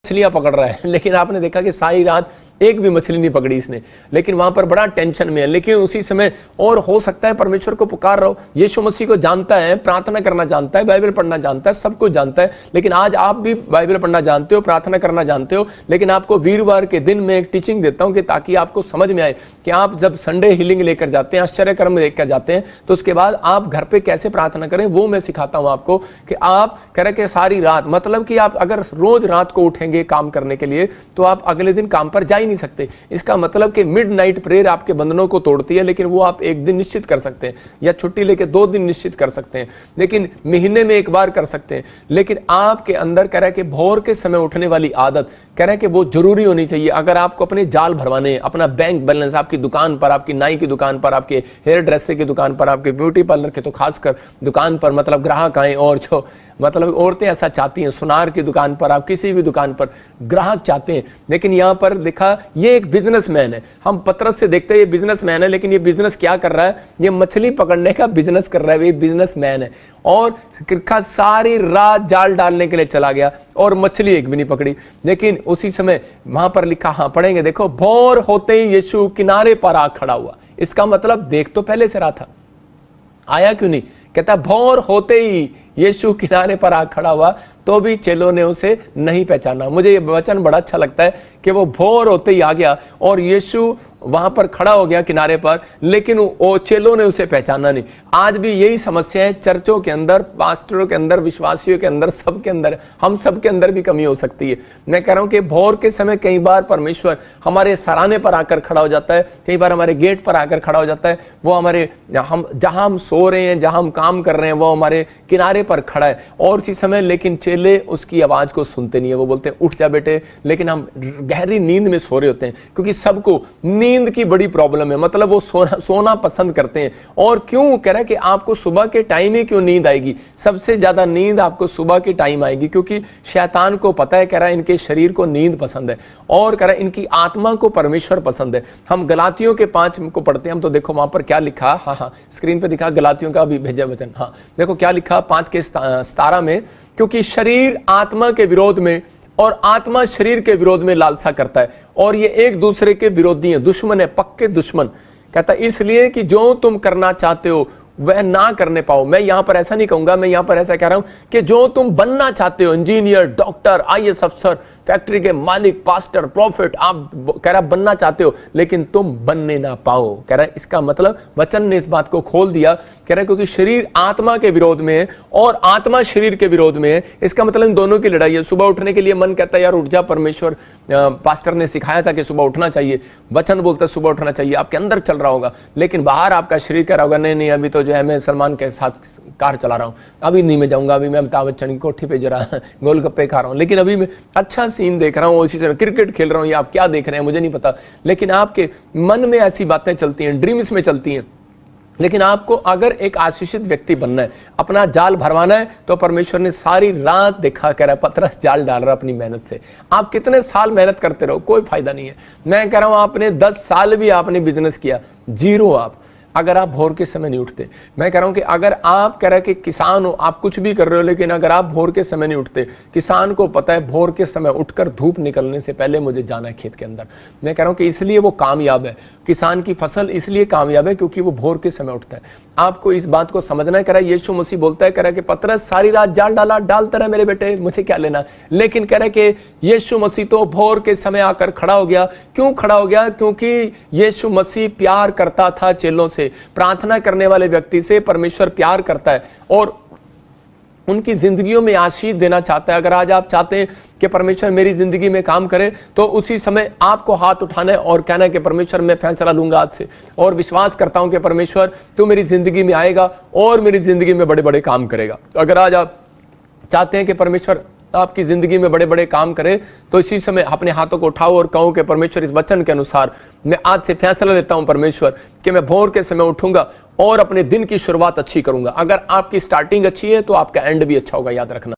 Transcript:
मछलियां पकड़ रहा है, लेकिन आपने देखा कि सारी रात एक भी मछली नहीं पकड़ी इसने, लेकिन वहां पर बड़ा टेंशन में है। लेकिन उसी समय और हो सकता है परमेश्वर को पुकार रहा हो, यीशु मसीह को जानता है, प्रार्थना करना जानता है, बाइबल पढ़ना जानता है, सब कुछ जानता है। लेकिन आज आप भी बाइबल पढ़ना जानते हो, प्रार्थना करना जानते हो, लेकिन आपको वीरवार के दिन में एक टीचिंग देता हूं कि ताकि आपको समझ में आए कि आप जब संडे हीलिंग लेकर जाते हैं, आश्चर्य कर्म लेकर जाते हैं, तो उसके बाद आप घर पे कैसे प्रार्थना करें वो मैं सिखाता हूं आपको। कि आप करें कि सारी रात, मतलब कि आप अगर रोज रात को उठेंगे काम करने के लिए तो आप अगले दिन काम पर जा ही नहीं सकते। इसका मतलब कि मिडनाइट प्रेयर आपके बंधनों को तोड़ती है, लेकिन वो आप एक दिन निश्चित कर सकते हैं, या छुट्टी लेके 2 दिन निश्चित कर सकते हैं, लेकिन महीने में एक बार कर सकते हैं। लेकिन आपके अंदर कह रहा है कि भोर के समय उठने वाली आदत कह रहा है कि वो जरूरी होनी चाहिए। अगर आपको अपने जाल भरवाने, अपना बैंक बैलेंस, आपकी दुकान पर, आपकी नाई की दुकान पर, आपके हेयर ड्रेसर की दुकान पर, आपके ब्यूटी पार्लर के तो खासकर दुकान पर मतलब ग्राहक आए, और जो मतलब औरतें ऐसा चाहती हैं, सुनार की दुकान पर, आप किसी भी दुकान पर ग्राहक चाहते हैं। लेकिन यहाँ पर देखा ये एक बिजनेसमैन है, हम पतरस से देखते हैं ये बिजनेसमैन है, लेकिन ये बिजनेस क्या कर रहा है, ये मछली पकड़ने का बिजनेस कर रहा है, ये बिजनेसमैन है। और किरखा सारी रात जाल डालने के लिए चला गया और मछली एक भी नहीं पकड़ी। लेकिन उसी समय वहां पर लिखा, हाँ पढ़ेंगे, देखो, भोर होते ही यीशु किनारे पर आ खड़ा हुआ। इसका मतलब देख तो पहले से रहा था, आया क्यों नहीं? कहता भोर होते ही यीशु किनारे पर आ खड़ा हुआ, तो भी चेलों ने उसे नहीं पहचाना। मुझे ये वचन बड़ा अच्छा लगता है कि वो भोर होते ही आ गया और यीशु वहां पर खड़ा हो गया किनारे पर, लेकिन वो चेलों ने उसे पहचाना नहीं। आज भी यही समस्या है चर्चों के अंदर, पास्टरों के अंदर, विश्वासियों के अंदर, सबके अंदर, हम सब के अंदर भी कमी हो सकती है। मैं कह रहा हूं कि भोर के समय कई बार परमेश्वर हमारे सराहने पर आकर खड़ा हो जाता है, कई बार हमारे गेट पर आकर खड़ा हो जाता है। वो हमारे जहां हम सो रहे हैं, जहां हम काम कर रहे हैं, वो हमारे किनारे पर खड़ा है। और इसी समय लेकिन चेले उसकी आवाज को सुनते नहीं है, वो बोलते हैं उठ जा बेटे, लेकिन हम गहरी नींद में सो रहे होते हैं, क्योंकि सबको नींद की बड़ी प्रॉब्लम है, मतलब वो सोना पसंद करते हैं। और क्यों कह रहा है कि आपको सुबह के टाइम ही क्यों नींद आएगी? सबसे ज्यादा नींद आपको सुबह के टाइम आएगी, क्योंकि शैतान को पता है, कह रहा है इनके शरीर को नींद पसंद है, और कह रहा है इनकी आत्मा को परमेश्वर पसंद है। हम गलातियों के 5 को पढ़ते हैं, हम तो देखो वहां पर क्या लिखा, हाँ स्क्रीन पे दिखा, गलातियों का भी भेजा वचन, हाँ देखो क्या लिखा 5 के 17 में, क्योंकि शरीर आत्मा के विरोध में और आत्मा शरीर के विरोध में लालसा करता है, और ये एक दूसरे के विरोधी हैं, दुश्मन है, पक्के दुश्मन। कहता है इसलिए कि जो तुम करना चाहते हो वह ना करने पाओ। मैं यहां पर ऐसा नहीं कहूंगा, मैं यहां पर ऐसा कह रहा हूं कि जो तुम बनना चाहते हो, इंजीनियर, डॉक्टर, IAS अफसर, फैक्ट्री के मालिक, पास्टर, प्रॉफिट, आप कह रहा बनना चाहते हो, लेकिन तुम बनने ना पाओ। कह रहा है इसका मतलब वचन ने इस बात को खोल दिया, कह रहा है क्योंकि शरीर आत्मा के विरोध में है और आत्मा शरीर के विरोध में है। इसका मतलब इन दोनों की लड़ाई है। सुबह उठने के लिए मन कहता है यार उठ जा, परमेश्वर पास्टर ने सिखाया था कि सुबह उठना चाहिए, वचन बोलता है सुबह उठना चाहिए, आपके अंदर चल रहा होगा, लेकिन बाहर आपका शरीर कह रहा होगा नहीं नहीं अभी तो जो है मैं सलमान के साथ कार चला रहा हूं, अभी नहीं मैं जाऊंगा, अभी मैं अमिताभ बच्चन की कोठी पे जरा गोलगप्पे खा रहा हूं, लेकिन अभी मैं अच्छा सीन देख रहा हूं, उसी समय क्रिकेट खेल रहा हूं, या आप क्या देख रहे हैं मुझे नहीं पता। लेकिन आपके मन में ऐसी बातें चलती हैं, ड्रीम्स में चलती हैं। लेकिन आपको अगर एक आशीषित व्यक्ति बनना है, अपना जाल भरवाना है, तो परमेश्वर ने सारी रात देखा, कह रहा है पतरस जाल डाल रहा अपनी मेहनत से। आप कितने साल मेहनत करते रहो, कोई फायदा नहीं है। मैं कह रहा हूं आपने 10 साल भी आपने बिजनेस किया, जीरो आप, अगर आप भोर के समय नहीं उठते। मैं कह रहा हूं कि अगर आप कह रहे हैं कि किसान हो, आप कुछ भी कर रहे हो, लेकिन अगर आप भोर के समय नहीं उठते, किसान को पता है भोर के समय उठकर धूप निकलने से पहले मुझे जाना है खेत के अंदर। मैं कह रहा हूं कि इसलिए वो कामयाब है, किसान की फसल इसलिए कामयाब है क्योंकि वो भोर के समय उठता है। आपको इस बात को समझना है। कह रहा है यीशु मसीह बोलता है, कह रहा है कि पतरस सारी रात जाल डाला, डालता रहा मेरे बेटे, मुझे क्या लेना। लेकिन कह रहा है कि यीशु मसीह तो भोर के समय आकर खड़ा हो गया। क्यों खड़ा हो गया? क्योंकि यीशु मसीह प्यार करता था चेलों से, प्रार्थना करने वाले व्यक्ति से परमेश्वर प्यार करता है और उनकी जिंदगियों में आशीष देना चाहता है। अगर आज आप चाहते हैं कि परमेश्वर मेरी जिंदगी में काम करे, तो उसी समय आपको हाथ उठाना है और कहना है कि परमेश्वर मैं फैसला लूंगा आज से, और विश्वास करता हूं कि परमेश्वर तू मेरी जिंदगी में आएगा और मेरी जिंदगी में बड़े बड़े काम करेगा। अगर आज आप चाहते हैं कि परमेश्वर आपकी जिंदगी में बड़े बड़े काम करे, तो इसी समय अपने हाथों को उठाओ और कहो कि परमेश्वर इस वचन के अनुसार मैं आज से फैसला लेता हूं परमेश्वर कि मैं भोर के समय उठूंगा और अपने दिन की शुरुआत अच्छी करूंगा। अगर आपकी स्टार्टिंग अच्छी है तो आपका एंड भी अच्छा होगा, याद रखना।